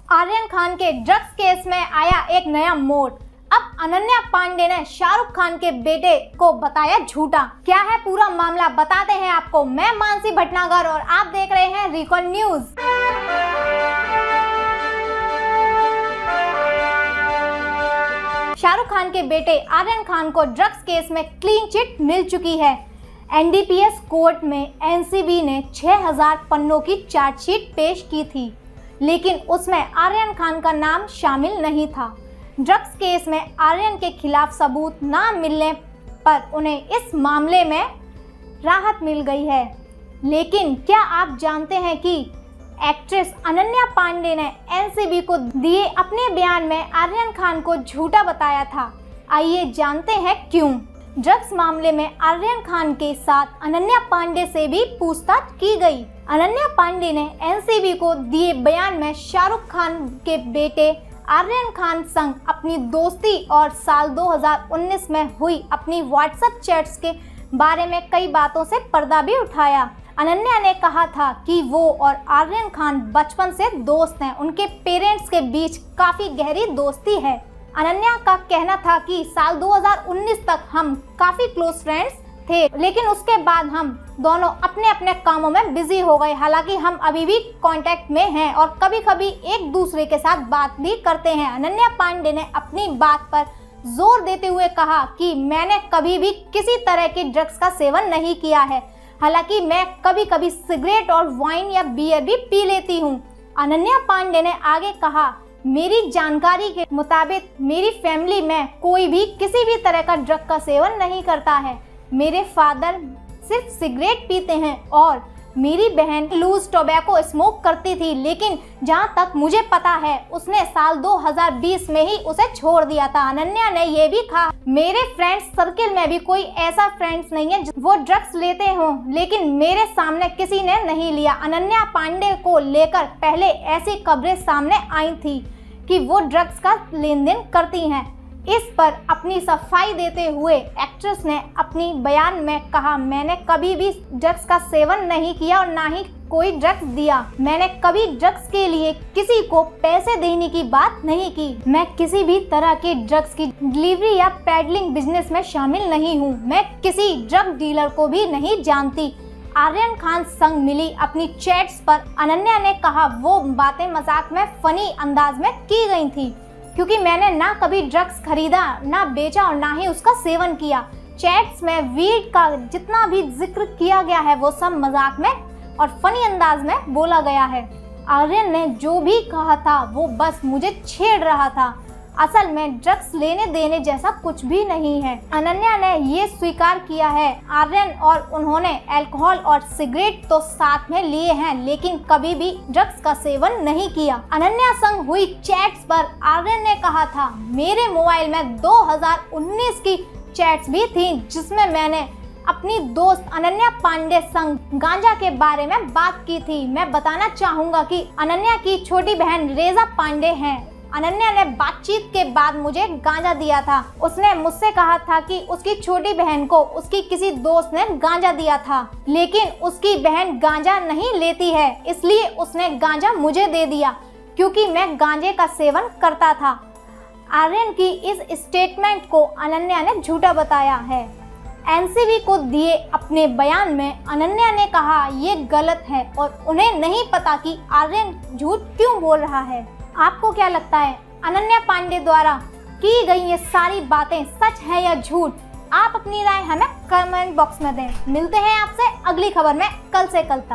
आर्यन खान के drugs case में आया एक नया मोड़। अब अनन्या पांडे ने शाहरुख खान के बेटे को बताया झूठा। क्या है पूरा मामला बताते हैं आपको। मैं मानसी भटनागर और आप देख रहे हैं रिकॉल न्यूज। शाहरुख खान के बेटे आर्यन खान को ड्रग्स केस में क्लीन चिट मिल चुकी है। एनडीपीएस कोर्ट में एनसीबी ने 6000 पन्नों की चार्जशीट पेश की थी, लेकिन उसमें आर्यन खान का नाम शामिल नहीं था। ड्रग्स केस में आर्यन के खिलाफ सबूत न मिलने पर उन्हें इस मामले में राहत मिल गई है। लेकिन क्या आप जानते हैं कि एक्ट्रेस अनन्या पांडे ने एनसीबी को दिए अपने बयान में आर्यन खान को झूठा बताया था। आइए जानते हैं क्यों। ड्रग्स मामले में आर्यन खान के साथ अनन्या पांडे से भी पूछताछ की गई। अनन्या पांडे ने एनसीबी को दिए बयान में शाहरुख खान के बेटे आर्यन खान संग अपनी दोस्ती और साल 2019 में हुई अपनी व्हाट्सएप चैट्स के बारे में कई बातों से पर्दा भी उठाया। अनन्या ने कहा था कि वो और आर्यन खान बचपन से दोस्त हैं। उनके पेरेंट्स के बीच काफी गहरी दोस्ती है। अनन्या का कहना था कि साल 2019 तक हम काफी क्लोज फ्रेंड्स थे, लेकिन उसके बाद हम दोनों अपने अपने कामों में बिजी हो गए। हालांकि हम अभी भी कांटेक्ट में हैं और कभी कभी एक दूसरे के साथ बात भी करते हैं। अनन्या पांडे ने अपनी बात पर जोर देते हुए कहा कि मैंने कभी भी किसी तरह के ड्रग्स का सेवन नहीं किया है। हालांकि मैं कभी कभी सिगरेट और वाइन या बियर भी पी लेती हूँ। अनन्या पांडे ने आगे कहा, मेरी जानकारी के मुताबिक मेरी फैमिली में कोई भी किसी भी तरह का ड्रग का सेवन नहीं करता है। मेरे फादर सिर्फ सिगरेट पीते हैं और मेरी बहन लूज टोबैको स्मोक करती थी, लेकिन जहां तक मुझे पता है उसने साल 2020 में ही उसे छोड़ दिया था। अनन्या ने यह भी कहा, मेरे फ्रेंड्स सर्किल में भी कोई ऐसा फ्रेंड्स नहीं है वो ड्रग्स लेते हों, लेकिन मेरे सामने किसी ने नहीं लिया। अनन्या पांडे को लेकर पहले ऐसी खबरें सामने आई थी कि वो ड्रग्स का लेन देन करती हैं। इस पर अपनी सफाई देते हुए एक्ट्रेस ने अपनी बयान में कहा, मैंने कभी भी ड्रग्स का सेवन नहीं किया और ना ही कोई ड्रग्स दिया। मैंने कभी ड्रग्स के लिए किसी को पैसे देने की बात नहीं की। मैं किसी भी तरह के ड्रग्स की डिलीवरी या पैडलिंग बिजनेस में शामिल नहीं हूँ। मैं किसी ड्रग डीलर को भी नहीं जानती। आर्यन खान संग मिली अपनी चैट्स पर अनन्या ने कहा, वो बातें मजाक में फनी अंदाज में की गई थी, क्योंकि मैंने ना कभी ड्रग्स खरीदा, ना बेचा और ना ही उसका सेवन किया। चैट्स में वीड का जितना भी जिक्र किया गया है वो सब मजाक में और फनी अंदाज में बोला गया है। आर्यन ने जो भी कहा था वो बस मुझे छेड़ रहा था। असल में ड्रग्स लेने देने जैसा कुछ भी नहीं है। अनन्या ने ये स्वीकार किया है आर्यन और उन्होंने अल्कोहल और सिगरेट तो साथ में लिए हैं, लेकिन कभी भी ड्रग्स का सेवन नहीं किया। अनन्या संग हुई चैट्स पर आर्यन ने कहा था, मेरे मोबाइल में 2019 की चैट्स भी थी जिसमें मैंने अपनी दोस्त अनन्या पांडे संग गांजा के बारे में बात की थी। मैं बताना चाहूँगा कि अनन्या की छोटी बहन रेजा पांडे है। अनन्या ने बातचीत के बाद मुझे गांजा दिया था। उसने मुझसे कहा था कि उसकी छोटी बहन को उसकी किसी दोस्त ने गांजा दिया था, लेकिन उसकी बहन गांजा नहीं लेती है, इसलिए उसने गांजा मुझे दे दिया क्योंकि मैं गांजे का सेवन करता था। आर्यन की इस स्टेटमेंट को अनन्या ने झूठा बताया है। एनसीबी को दिए अपने बयान में अनन्या ने कहा, ये गलत है और उन्हें नहीं पता कि आर्यन झूठ क्यों बोल रहा है। आपको क्या लगता है, अनन्या पांडे द्वारा की गई ये सारी बातें सच है या झूठ? आप अपनी राय हमें कमेंट बॉक्स में दें। मिलते हैं आपसे अगली खबर में कल से कल तक।